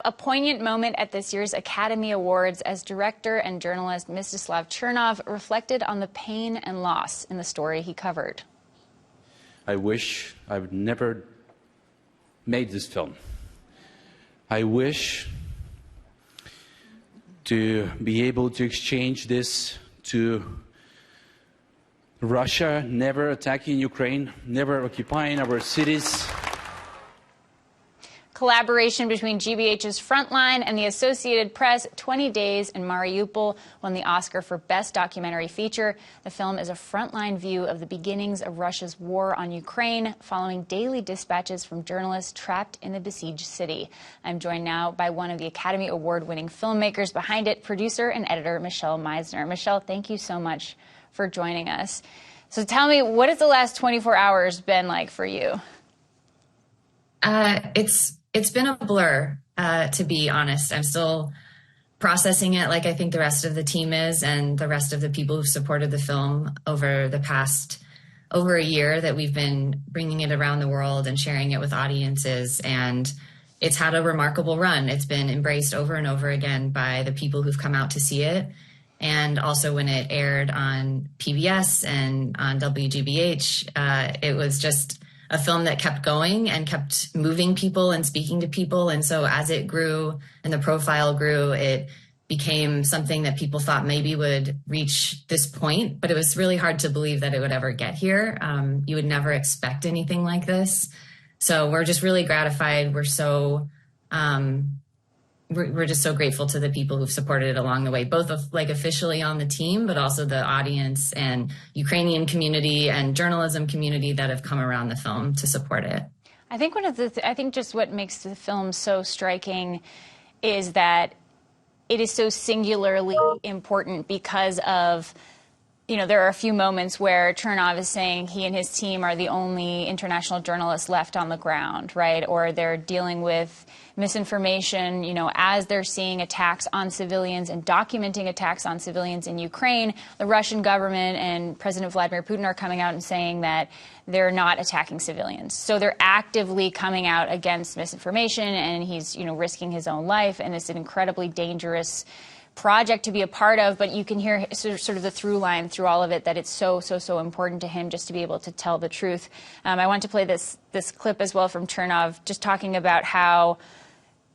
A poignant moment at this year's Academy Awards as director and journalist Mstislav Chernov reflected on the pain and loss in the story he covered. I wish I would never made this film. I wish to be able to exchange this to Russia never attacking Ukraine, never occupying our cities. Collaboration between GBH's Frontline and the Associated Press, 20 Days in Mariupol, won the Oscar for Best Documentary Feature. The film is a frontline view of the beginnings of Russia's war on Ukraine, following daily dispatches from journalists trapped in the besieged city. I'm joined now by one of the Academy Award-winning filmmakers behind it, producer and editor Michelle Meisner. Michelle, thank you so much for joining us. So tell me, what has the last 24 hours been like for you? It's been a blur, to be honest. I'm still processing it like I think the rest of the team is and the rest of the people who supported the film over the past over a year that we've been bringing it around the world and sharing it with audiences. And it's had a remarkable run. It's been embraced over and over again by the people who've come out to see it. And also when it aired on PBS and on WGBH, it was just a film that kept going and kept moving people and speaking to people. And so as it grew and the profile grew, it became something that people thought maybe would reach this point, but it was really hard to believe that it would ever get here. You would never expect anything like this. So we're just really gratified. We're just so grateful to the people who've supported it along the way, both officially on the team, but also the audience and Ukrainian community and journalism community that have come around the film to support it. I think I think just what makes the film so striking is that it is so singularly important because of, there are a few moments where Chernov is saying he and his team are the only international journalists left on the ground, right? Or they're dealing with misinformation, as they're seeing attacks on civilians and documenting attacks on civilians in Ukraine. The Russian government and President Vladimir Putin are coming out and saying that they're not attacking civilians. So they're actively coming out against misinformation, and he's, risking his own life. And it's an incredibly dangerous project to be a part of, but you can hear sort of the through line through all of it that it's so important to him just to be able to tell the truth. I want to play this clip as well from Chernov, just talking about how,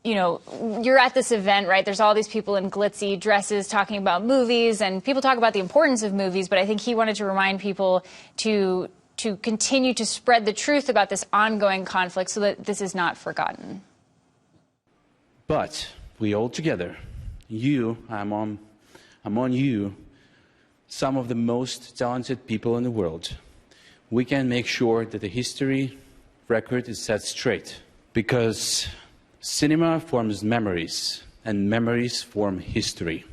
you're at this event, right? There's all these people in glitzy dresses talking about movies, and people talk about the importance of movies, but I think he wanted to remind people to continue to spread the truth about this ongoing conflict so that this is not forgotten. But we all together, I'm on you, some of the most talented people in the world. We can make sure that the history record is set straight, because cinema forms memories, and memories form history.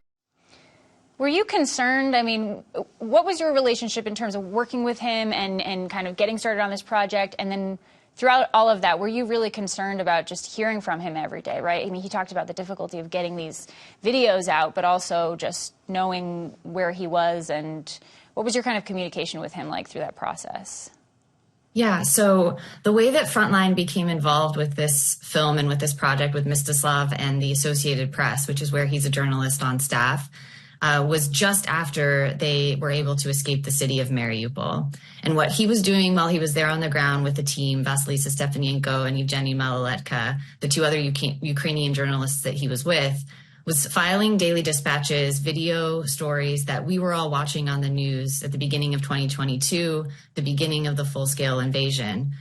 Were you concerned? I mean, what was your relationship in terms of working with him and kind of getting started on this project? And then throughout all of that, were you really concerned about just hearing from him every day, right? I mean, he talked about the difficulty of getting these videos out, but also just knowing where he was. And what was your kind of communication with him like through that process? Yeah, so the way that Frontline became involved with this film and with this project with Mstislav and the Associated Press, which is where he's a journalist on staff, was just after they were able to escape the city of Mariupol. And what he was doing while he was there on the ground with the team, Vasilisa Stefanenko and Evgeny Maloletka, the two other Ukrainian journalists that he was with, was filing daily dispatches, video stories that we were all watching on the news at the beginning of 2022, the beginning of the full-scale invasion.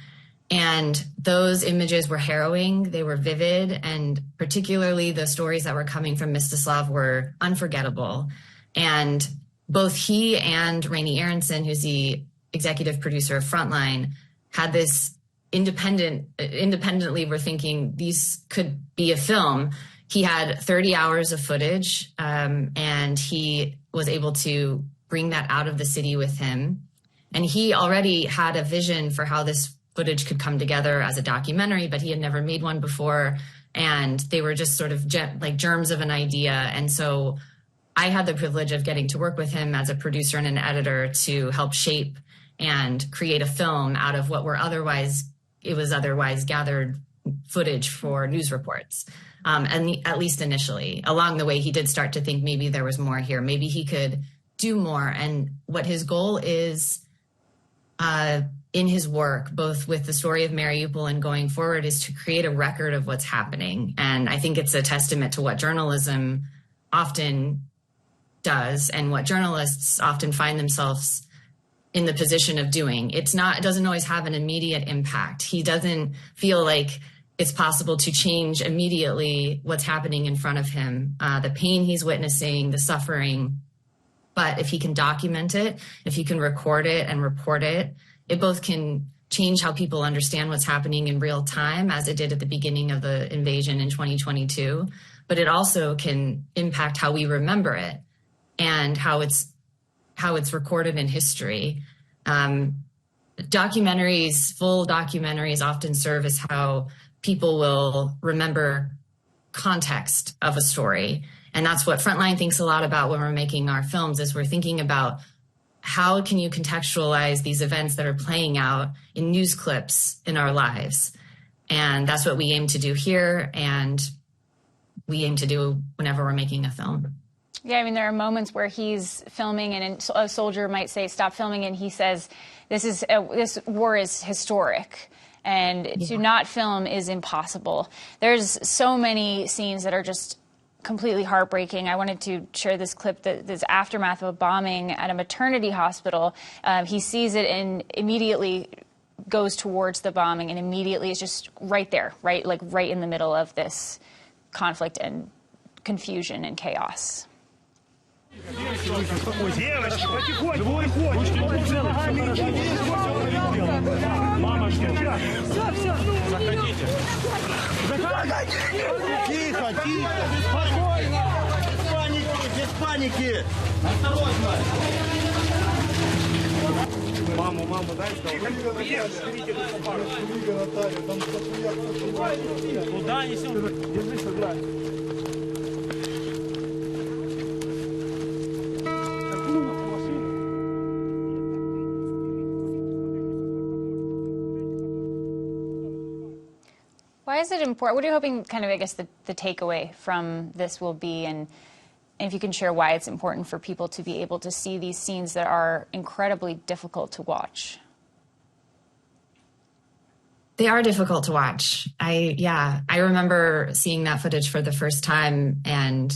And those images were harrowing, they were vivid, and particularly the stories that were coming from Mstislav were unforgettable. And both he and Rainey Aronson, who's the executive producer of Frontline, had this independently were thinking these could be a film. He had 30 hours of footage, and he was able to bring that out of the city with him. And he already had a vision for how this footage could come together as a documentary, but he had never made one before. And they were just sort of like germs of an idea. And so I had the privilege of getting to work with him as a producer and an editor to help shape and create a film out of what were otherwise gathered footage for news reports. At least initially. Along the way, he did start to think maybe there was more here. Maybe he could do more. And what his goal is in his work, both with the story of Mariupol and going forward, is to create a record of what's happening. And I think it's a testament to what journalism often does and what journalists often find themselves in the position of doing. It doesn't always have an immediate impact. He doesn't feel like it's possible to change immediately what's happening in front of him, the pain he's witnessing, the suffering. But if he can document it, if he can record it and report it, it both can change how people understand what's happening in real time, as it did at the beginning of the invasion in 2022, but it also can impact how we remember it and how it's recorded in history. Documentaries, full documentaries, often serve as how people will remember context of a story. And that's what Frontline thinks a lot about when we're making our films, is we're thinking about how can you contextualize these events that are playing out in news clips in our lives. And that's what we aim to do here, and we aim to do whenever we're making a film. Yeah, I mean, there are moments where he's filming and a soldier might say, stop filming, and he says, this war is historic, and to not film is impossible. There's so many scenes that are just completely heartbreaking. I wanted to share this clip, this aftermath of a bombing at a maternity hospital. He sees it and immediately goes towards the bombing, and immediately is just right there, right in the middle of this conflict and confusion and chaos. Маму, дай Куда несем? Держись, играй. Why is it important? What are you hoping, kind of, I guess, the takeaway from this will be, and if you can share why it's important for people to be able to see these scenes that are incredibly difficult to watch? They are difficult to watch. I remember seeing that footage for the first time and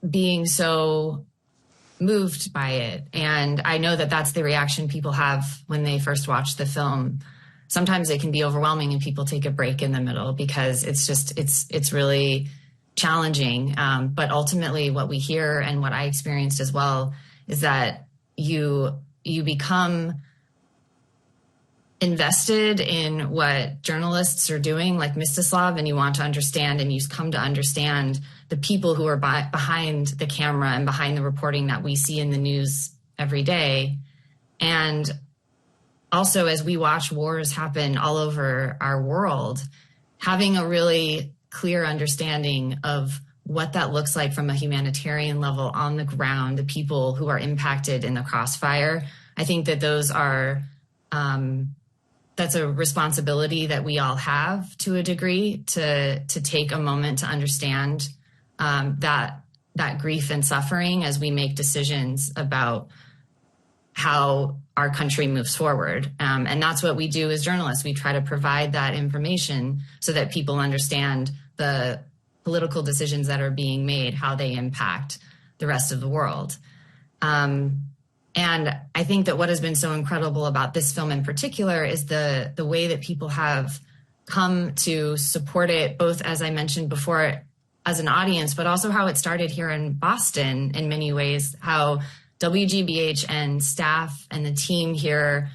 being so moved by it. And I know that that's the reaction people have when they first watch the film. Sometimes it can be overwhelming and people take a break in the middle because it's really challenging. But ultimately what we hear, and what I experienced as well, is that you become invested in what journalists are doing, like Mstislav, and you want to understand, and you come to understand the people who are behind the camera and behind the reporting that we see in the news every day. And also, as we watch wars happen all over our world, having a really clear understanding of what that looks like from a humanitarian level on the ground, the people who are impacted in the crossfire, I think that those are that's a responsibility that we all have to a degree, to take a moment to understand that grief and suffering as we make decisions about how our country moves forward. And that's what we do as journalists. We try to provide that information so that people understand the political decisions that are being made, how they impact the rest of the world. And I think that what has been so incredible about this film in particular is the way that people have come to support it, both, as I mentioned before, as an audience, but also how it started here in Boston in many ways, how WGBH and staff and the team here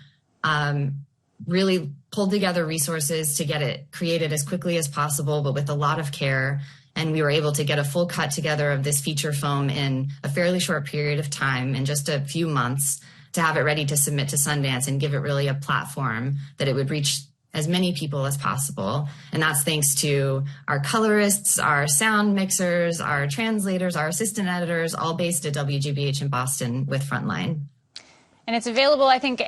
really pulled together resources to get it created as quickly as possible, but with a lot of care. And we were able to get a full cut together of this feature film in a fairly short period of time, in just a few months, to have it ready to submit to Sundance and give it really a platform that it would reach as many people as possible. And that's thanks to our colorists, our sound mixers, our translators, our assistant editors, all based at WGBH in Boston with Frontline. And it's available, I think,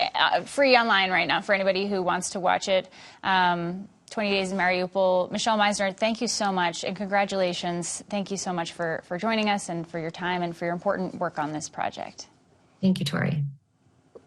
free online right now for anybody who wants to watch it. 20 Days in Mariupol. Michelle Meisner, thank you so much, and congratulations. Thank you so much for joining us and for your time and for your important work on this project. Thank you, Tori.